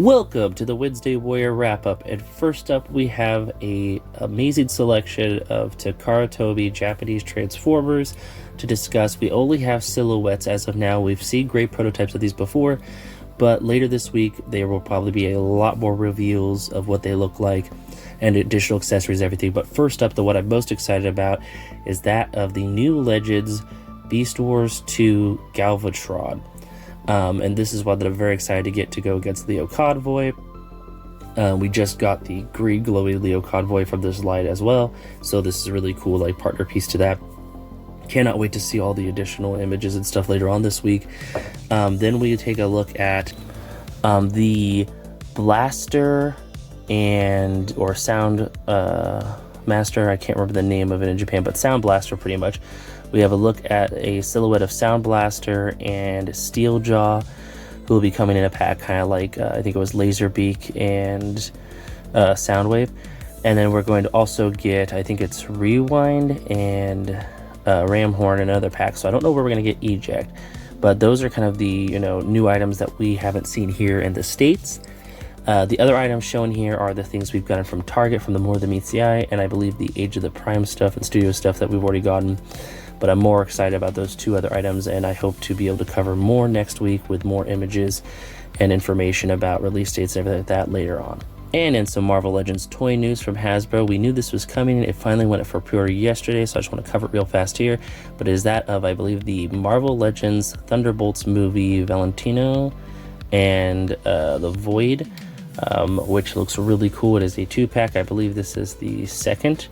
Welcome to the Wednesday Warrior wrap-up, and first up we have a amazing selection of Takara Tomy Japanese Transformers to discuss. We only have silhouettes as of now. We've seen great prototypes of these before, but later this week there will probably be a lot more reveals of what they look like and additional accessories, everything. But first up, the one I'm most excited about is that of the new Legends Beast Wars 2 Galvatron. And this is one that I'm very excited to get to go against Leo Convoy. We just got the green glowy Leo Convoy from this line as well, so this is a really cool like partner piece to that. Cannot wait to see all the additional images and stuff later on this week. Then we take a look at the Blaster or Sound Master. I can't remember the name of it in Japan, but Sound Blaster pretty much. We have a look at a silhouette of Sound Blaster and Steeljaw, who will be coming in a pack, kind of like I think it was Laserbeak and Soundwave. And then we're going to also get, I think it's Rewind and Ramhorn and another pack. So I don't know where we're going to get Eject, but those are kind of the new items that we haven't seen here in the States. The other items shown here are the things we've gotten from Target, from the More Than Meets the Eye, and I believe the Age of the Prime stuff and Studio stuff that we've already gotten. But I'm more excited about those two other items, and I hope to be able to cover more next week with more images and information about release dates and everything like that later on. And in some Marvel Legends toy news from Hasbro, we knew this was coming. It finally went up for pre-order yesterday, so I just want to cover it real fast here. But it is that of, I believe, the Marvel Legends Thunderbolts movie Valentina and the Void, which looks really cool. It is a 2-pack. I believe this is the second.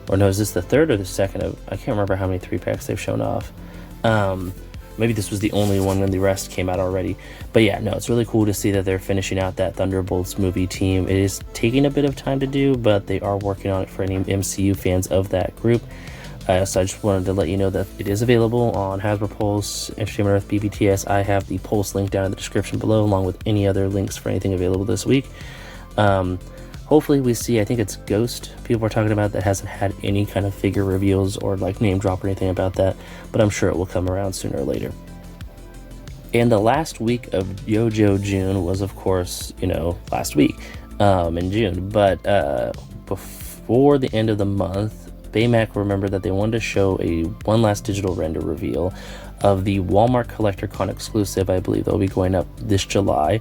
Or no, is this the third or the second? I can't remember how many 3-packs they've shown off. Maybe this was the only one when the rest came out already. But yeah, no, it's really cool to see that they're finishing out that Thunderbolts movie team. It is taking a bit of time to do, but they are working on it for any MCU fans of that group. So I just wanted to let you know that it is available on Hasbro Pulse, Entertainment Earth, BBTS. I have the Pulse link down in the description below, along with any other links for anything available this week. Hopefully we see, I think it's Ghost people are talking about, that hasn't had any kind of figure reveals or like name drop or anything about that, but I'm sure it will come around sooner or later. And the last week of Yojo June was, of course, last week in June, but before the end of the month, Baymax remembered that they wanted to show one last digital render reveal of the Walmart Collector Con exclusive. I believe they'll be going up this July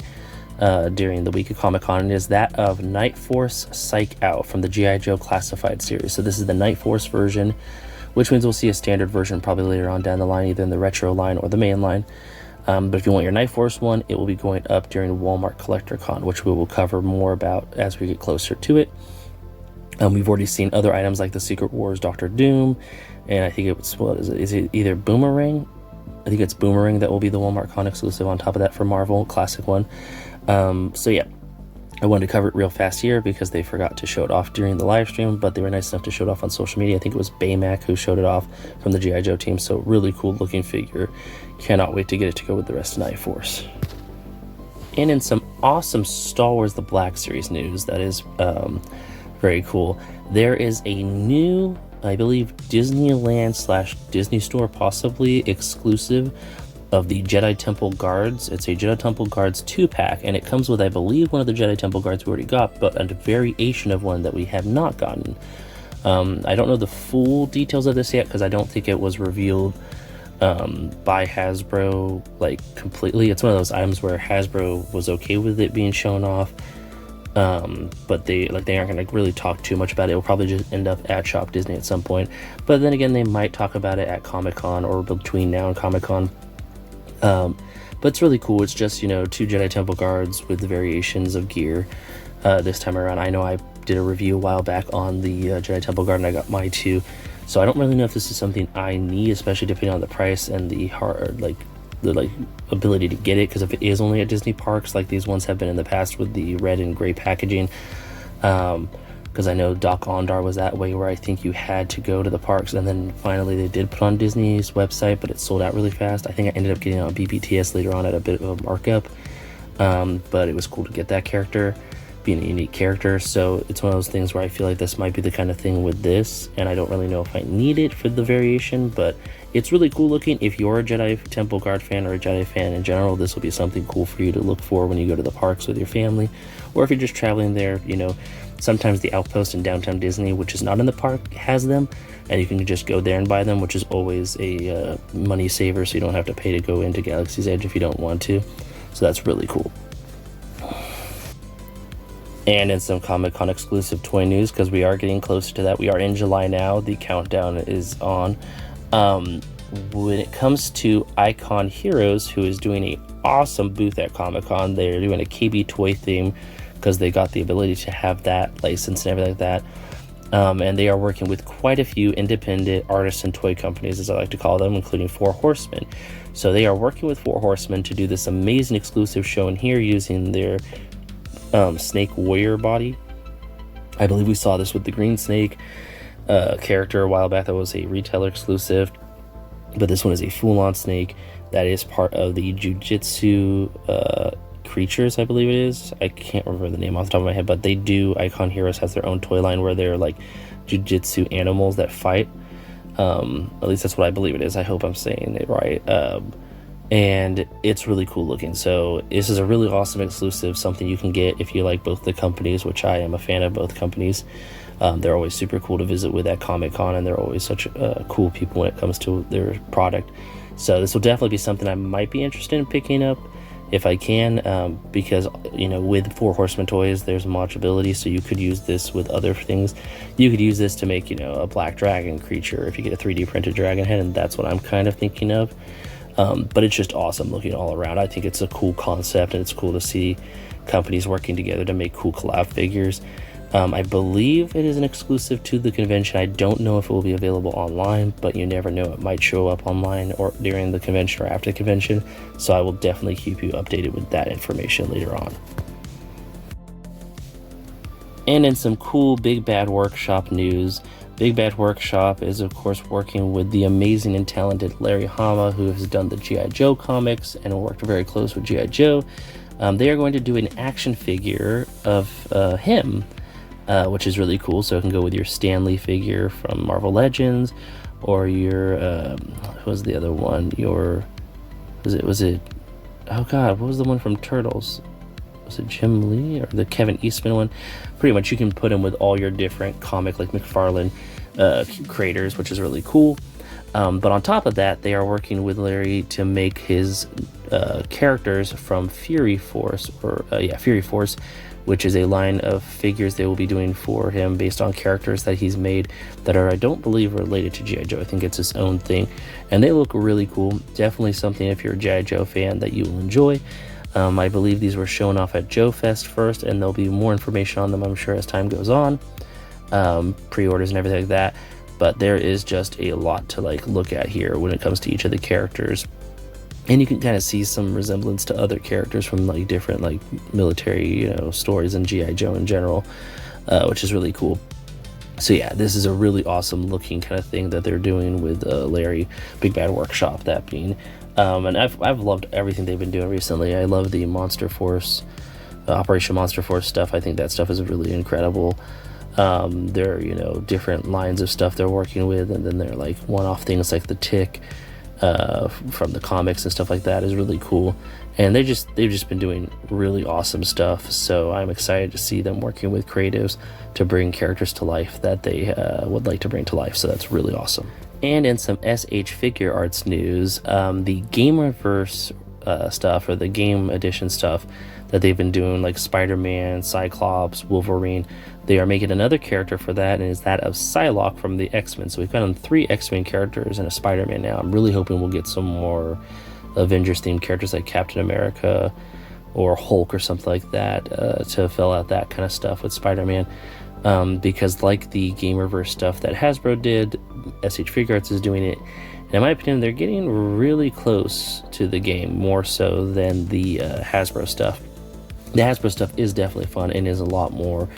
during the week of Comic-Con, and is that of Night Force Psych-Out from the G.I. Joe Classified series. So this is the Night Force version, which means we'll see a standard version probably later on down the line, either in the retro line or the main line. But if you want your Night Force one, it will be going up during Walmart Collector Con, which we will cover more about as we get closer to it. We've already seen other items like the Secret Wars Doctor Doom, and I think is it either Boomerang? I think it's Boomerang that will be the Walmart Con exclusive on top of that for Marvel, classic one. So yeah, I wanted to cover it real fast here because they forgot to show it off during the live stream, but they were nice enough to show it off on social media. I think it was Baymax who showed it off from the G.I. Joe team, so really cool looking figure. Cannot wait to get it to go with the rest of Night Force. And in some awesome Star Wars The Black Series news that is very cool, there is a new, I believe, Disneyland/Disney Store possibly exclusive of the Jedi Temple Guards. It's a Jedi Temple Guards 2-pack, and it comes with, I believe, one of the Jedi Temple Guards we already got, but a variation of one that we have not gotten. I don't know the full details of this yet because I don't think it was revealed by Hasbro like completely. It's one of those items where Hasbro was okay with it being shown off, but they aren't going to really talk too much about it. It will probably just end up at Shop Disney at some point, but then again, they might talk about it at Comic-Con or between now and Comic-Con. But it's really cool. It's just, 2 Jedi Temple Guards with the variations of gear this time around. I know I did a review a while back on the Jedi Temple Guard, and I got my 2. So I don't really know if this is something I need, especially depending on the price and the ability to get it, because if it is only at Disney parks like these ones have been in the past with the red and gray packaging, because I know Doc Ondar was that way, where I think you had to go to the parks, and then finally they did put on Disney's website, but it sold out really fast. I think I ended up getting it on BBTS later on at a bit of a markup, but it was cool to get that character being a unique character. So it's one of those things where I feel like this might be the kind of thing with this, and I don't really know if I need it for the variation, but it's really cool looking. If you're a Jedi Temple Guard fan or a Jedi fan in general, this will be something cool for you to look for when you go to the parks with your family, or if you're just traveling there. You know, sometimes the Outpost in downtown Disney, which is not in the park, has them, and you can just go there and buy them, which is always a money saver, so you don't have to pay to go into Galaxy's Edge if you don't want to. So that's really cool. And in some Comic-Con exclusive toy news, because we are getting closer to that, we are in July now, the countdown is on. When it comes to Icon Heroes, who is doing an awesome booth at Comic-Con, they're doing a KB toy theme because they got the ability to have that license and everything like that. And they are working with quite a few independent artists and toy companies, as I like to call them, including Four Horsemen. So they are working with Four Horsemen to do this amazing exclusive show in here using their Snake Warrior body. I believe we saw this with the Green Snake character a while back. That was a retailer exclusive, but this one is a full-on snake that is part of the Jiu-Jitsu creatures, I believe it is. I can't remember the name off the top of my head, but they do. Icon Heroes has their own toy line where they're like Jiu-Jitsu animals that fight. At least that's what I believe it is. I hope I'm saying it right. And it's really cool looking. So this is a really awesome exclusive, something you can get if you like both the companies, which I am a fan of both companies. They're always super cool to visit with at Comic-Con, and they're always such cool people when it comes to their product. So this will definitely be something I might be interested in picking up if I can, because, you know, with Four Horsemen toys, there's modulability, so you could use this with other things. You could use this to make, you know, a black dragon creature if you get a 3D printed dragon head, and that's what I'm kind of thinking of. But it's just awesome looking all around. I think it's a cool concept, and it's cool to see companies working together to make cool collab figures. I believe it is an exclusive to the convention. I don't know if it will be available online, but you never know. It might show up online or during the convention or after the convention. So I will definitely keep you updated with that information later on. And in some cool Bigbadworkshop news, Bigbadworkshop is, of course, working with the amazing and talented Larry Hama, who has done the G.I. Joe comics and worked very close with G.I. Joe. They are going to do an action figure of him, which is really cool. So it can go with your Stan Lee figure from Marvel Legends, or your, who was the other one? Was it, oh God, what was the one from Turtles? Was it Jim Lee or the Kevin Eastman one? Pretty much you can put him with all your different comic, like McFarlane creators, which is really cool. But on top of that, they are working with Larry to make his characters from Fury Force, Fury Force, which is a line of figures they will be doing for him based on characters that he's made that are, I don't believe, related to G.I. Joe. I think it's his own thing, and they look really cool. Definitely something, if you're a G.I. Joe fan, that you will enjoy. I believe these were shown off at Joe Fest first, and there'll be more information on them, I'm sure, as time goes on. Pre-orders and everything like that. But there is just a lot to look at here when it comes to each of the characters. And you can kind of see some resemblance to other characters from different military, stories and G.I. Joe in general, which is really cool. So yeah, this is a really awesome looking kind of thing that they're doing with Larry, Bigbadworkshop, that being. And I've loved everything they've been doing recently. I love the Monster Force, Operation Monster Force stuff. I think that stuff is really incredible. There are, different lines of stuff they're working with, and then they're one-off things like the Tick from the comics and stuff like that is really cool. And they've just been doing really awesome stuff. So I'm excited to see them working with creatives to bring characters to life that they would like to bring to life. So that's really awesome. And in some S.H.Figuarts news, the GAMERVERSE stuff, or the game edition stuff that they've been doing, like Spider-Man, Cyclops, Wolverine, they are making another character for that, and it's that of Psylocke from the X-Men. So we've gotten 3 X-Men characters and a Spider-Man now. I'm really hoping we'll get some more Avengers-themed characters like Captain America or Hulk or something like that to fill out that kind of stuff with Spider-Man. Because like the GAMERVERSE stuff that Hasbro did, S.H.Figuarts is doing it. And in my opinion, they're getting really close to the game, more so than the Hasbro stuff. The Hasbro stuff is definitely fun and is a lot more,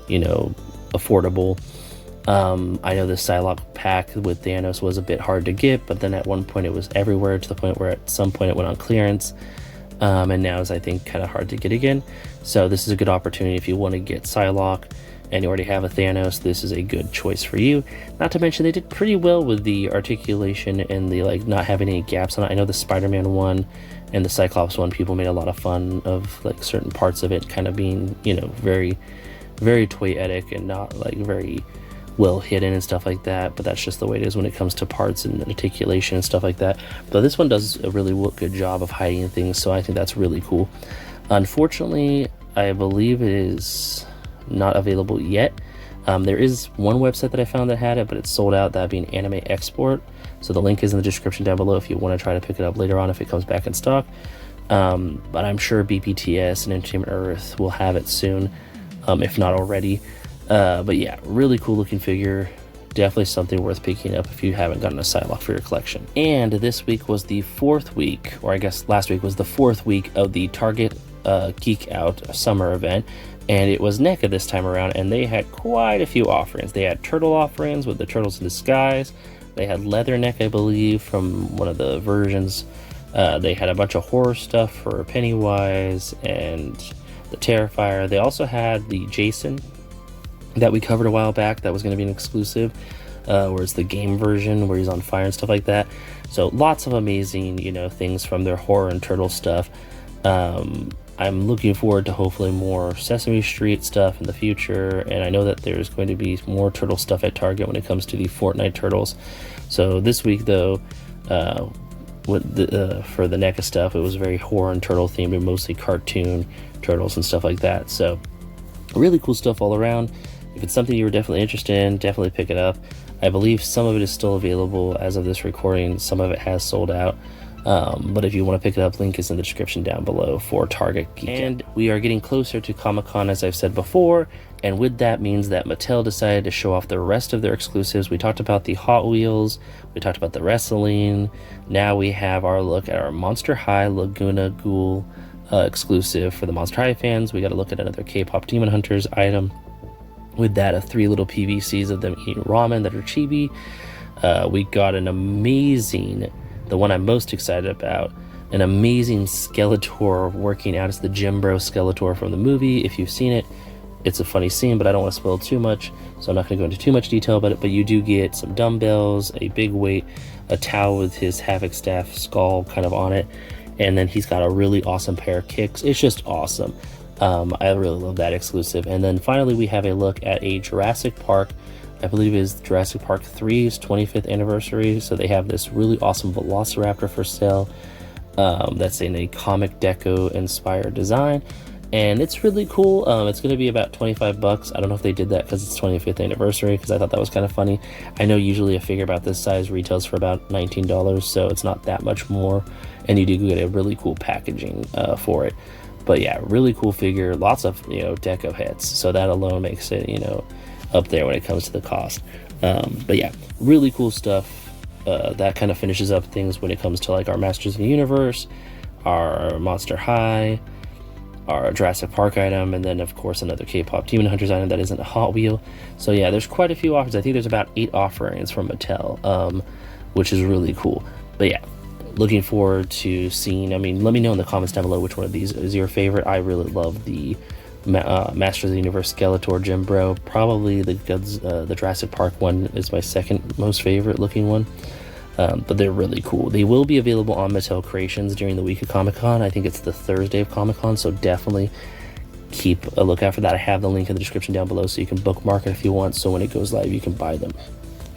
affordable. I know the Psylocke pack with Thanos was a bit hard to get, but then at one point it was everywhere, to the point where at some point it went on clearance. and now is, I think, kind of hard to get again. So this is a good opportunity if you want to get Psylocke and you already have a Thanos. This is a good choice for you. Not to mention they did pretty well with the articulation and the like not having any gaps on it. I know the Spider-Man one and the Cyclops one, people made a lot of fun of like certain parts of it kind of being, you know, very toyetic and not like very well hidden and stuff like that, but that's just the way it is when it comes to parts and articulation and stuff like that. But this one does a really good job of hiding things, so I think that's really cool. Unfortunately, I believe it is not available yet. There is one website that I found that had it, but it's sold out, that being Anime Export. So the link is in the description down below if you want to try to pick it up later on if it comes back in stock. But I'm sure BPTS and Entertainment Earth will have it soon, if not already. But yeah, really cool looking figure. Definitely something worth picking up if you haven't gotten a Psylocke for your collection. And this week was the 4th week, or I guess last week was the 4th week of the Target Geek-Out summer event. And it was NECA this time around, and they had quite a few offerings. They had turtle offerings with the Turtles in Disguise. They had leather NECA, I believe, from one of the versions. They had a bunch of horror stuff for Pennywise and the Terrifier. They also had the Jason that we covered a while back that was going to be an exclusive, where it's the game version where he's on fire and stuff like that. So lots of amazing, you know, things from their horror and turtle stuff. I'm looking forward to hopefully more Sesame Street stuff in the future, and I know that there's going to be more turtle stuff at Target when it comes to the Fortnite turtles. So this week though, for the NECA stuff, it was very horror and turtle themed, and mostly cartoon turtles and stuff like that. So really cool stuff all around. If it's something you were definitely interested in, definitely pick it up. I believe some of it is still available as of this recording. Some of it has sold out. But if you want to pick it up, link is in the description down below for Target Geek. And we are getting closer to Comic-Con, as I've said before, and with that means that Mattel decided to show off the rest of their exclusives. We talked about the Hot Wheels, we talked about the wrestling. Now we have our look at our Monster High Laguna Ghoul exclusive for the Monster High fans. We got to look at another K-pop Demon Hunters item. With that, of 3 little PVCs of them eating ramen that are chibi. We got an amazing, the one I'm most excited about, an amazing Skeletor working out. It's the Gym Bro Skeletor from the movie. If you've seen it, it's a funny scene, but I don't want to spoil too much, so I'm not going to go into too much detail about it. But you do get some dumbbells, a big weight, a towel with his Havoc Staff skull kind of on it, and then he's got a really awesome pair of kicks. It's just awesome. I really love that exclusive. And then finally we have a look at a Jurassic Park, I believe it is Jurassic Park 3's 25th anniversary. So they have this really awesome Velociraptor for sale. That's in a comic deco inspired design, and it's really cool. It's going to be about $25. I don't know if they did that because it's 25th anniversary, because I thought that was kind of funny. I know usually a figure about this size retails for about $19, so it's not that much more, and you do get a really cool packaging for it. But yeah, really cool figure, lots of, you know, deco hits, so that alone makes it, you know, up there when it comes to the cost. But yeah, really cool stuff. That kind of finishes up things when it comes to like our Masters of the Universe, our Monster High, our Jurassic Park item, and then of course another K-pop Demon Hunters item that isn't a Hot Wheel. So yeah, there's quite a few offers. I think there's about 8 offerings from Mattel, which is really cool. But yeah, looking forward to seeing, I mean, let me know in the comments down below which one of these is your favorite. I really love the Masters of the Universe Skeletor Gym Bro. Probably the Jurassic Park one is my second most favorite looking one. But they're really cool. They will be available on Mattel Creations during the week of Comic-Con. I think it's the Thursday of Comic-Con, so definitely keep a lookout for that. I have the link in the description down below, so you can bookmark it if you want, so when it goes live you can buy them.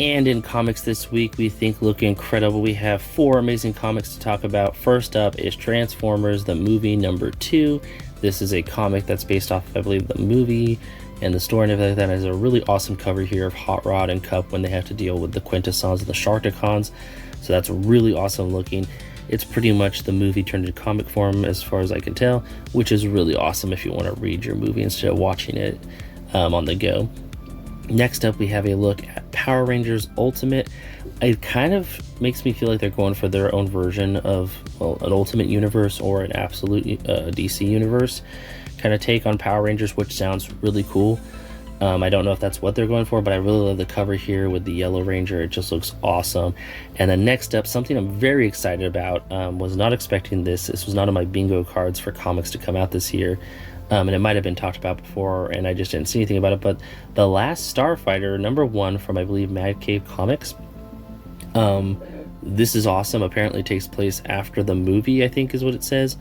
And in comics this week, we think look incredible. We have 4 amazing comics to talk about. First up is Transformers, the movie #2. This is a comic that's based off, I believe, the movie and the story and everything like that. Has a really awesome cover here of Hot Rod and Cup when they have to deal with the Quintessons and the Sharkticons. So that's really awesome looking. It's pretty much the movie turned into comic form as far as I can tell, which is really awesome if you want to read your movie instead of watching it on the go. Next up, we have a look at Power Rangers Ultimate. It kind of makes me feel like they're going for their own version of, well, an Ultimate Universe or an Absolute DC Universe kind of take on Power Rangers, which sounds really cool. I don't know if that's what they're going for, but I really love the cover here with the Yellow Ranger. It just looks awesome. And then next up, something I'm very excited about, was not expecting this. This was not on my bingo cards for comics to come out this year. And it might have been talked about before, and I just didn't see anything about it. But The Last Starfighter, #1 from, I believe, Mad Cave Comics. This is awesome. Apparently it takes place after the movie, I think is what it says.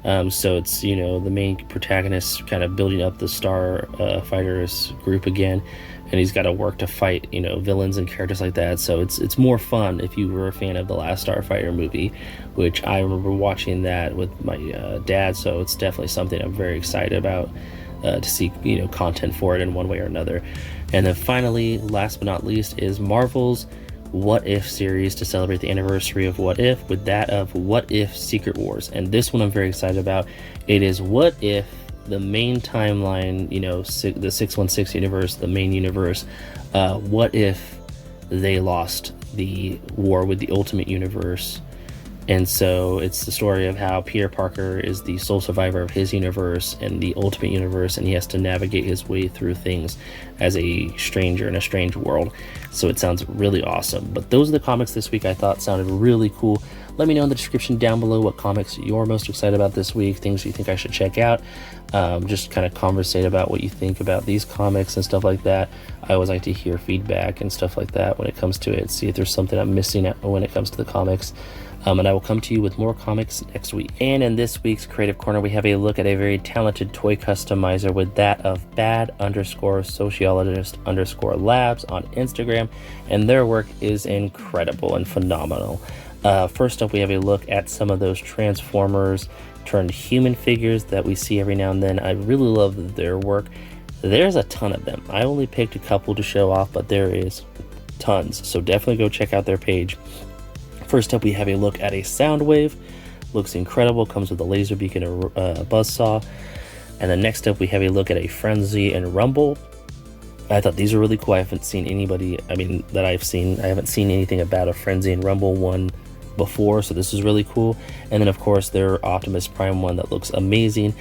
So it's, you know, the main protagonist kind of building up the Starfighters group again, and he's got to work to fight, you know, villains and characters like that. So it's more fun if you were a fan of the Last Starfighter movie, which I remember watching that with my dad. So it's definitely something I'm very excited about, to see, you know, content for it in one way or another. And then finally, last but not least, is Marvel's What If series to celebrate the anniversary of What If, with that of What If Secret Wars. And this one I'm very excited about. It is what if the main timeline, you know, the 616 universe, the main universe, what if they lost the war with the Ultimate Universe? And so it's the story of how Peter Parker is the sole survivor of his universe and the Ultimate Universe, and he has to navigate his way through things as a stranger in a strange world. So it sounds really awesome. But those are the comics this week I thought sounded really cool. Let me know in the description down below what comics you're most excited about this week, things you think I should check out. Just kind of conversate about what you think about these comics and stuff like that. I always like to hear feedback and stuff like that when it comes to it, see if there's something I'm missing when it comes to the comics. And I will come to you with more comics next week. And in this week's Creative Corner, we have a look at a very talented toy customizer with that of bad_sociologist_labs on Instagram. And their work is incredible and phenomenal. First up, we have a look at some of those Transformers turned human figures that we see every now and then. I really love their work. There's a ton of them. I only picked a couple to show off, but there is tons. So definitely go check out their page. First up, we have a look at a Soundwave. Looks incredible, comes with a laser beacon and a buzzsaw. And then next up, we have a look at a Frenzy and Rumble. I thought these are really cool. I haven't seen anybody, I haven't seen anything about a Frenzy and Rumble one before, so this is really cool. And then of course their Optimus Prime one that looks amazing.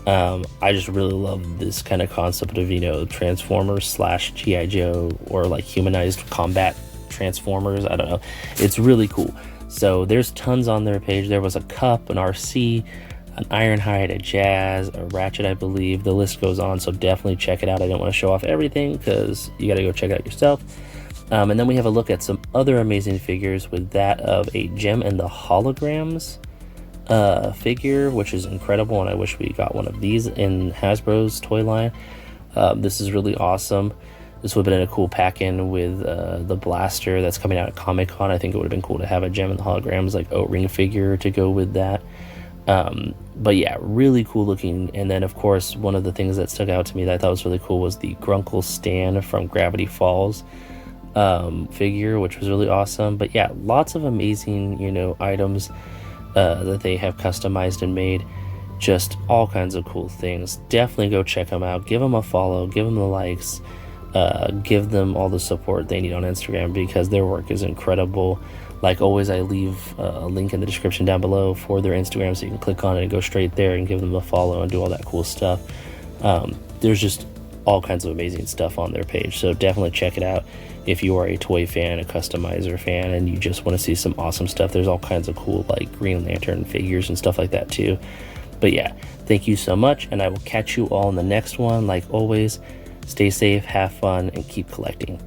I just really love this kind of concept of, you know, Transformers / G.I. Joe, or like humanized combat Transformers. I don't know, it's really cool. So there's tons on their page. There was a Cup, an RC, an Ironhide, a Jazz, a Ratchet, I believe. The list goes on, so definitely check it out. I don't want to show off everything because you got to go check it out yourself. And then we have a look at some other amazing figures, with that of a Gem and the Holograms figure, which is incredible, and I wish we got one of these in Hasbro's toy line. This is really awesome. This would have been a cool pack-in with the blaster that's coming out at Comic-Con. I think it would have been cool to have a Gem and the Holograms, like, O-ring figure to go with that. But yeah, really cool looking. And then of course, one of the things that stuck out to me that I thought was really cool was the Grunkle Stan from Gravity Falls figure, which was really awesome. But yeah, lots of amazing, you know, items that they have customized and made. Just all kinds of cool things. Definitely go check them out. Give them a follow, give them the likes, give them all the support they need on Instagram, because their work is incredible. Like always, I leave a link in the description down below for their Instagram, so you can click on it and go straight there and give them a follow and do all that cool stuff. There's just all kinds of amazing stuff on their page, so definitely check it out if you are a toy fan, a customizer fan, and you just want to see some awesome stuff. There's all kinds of cool, like, Green Lantern figures and stuff like that too. But yeah, thank you so much, and I will catch you all in the next one. Like always, stay safe, have fun, and keep collecting.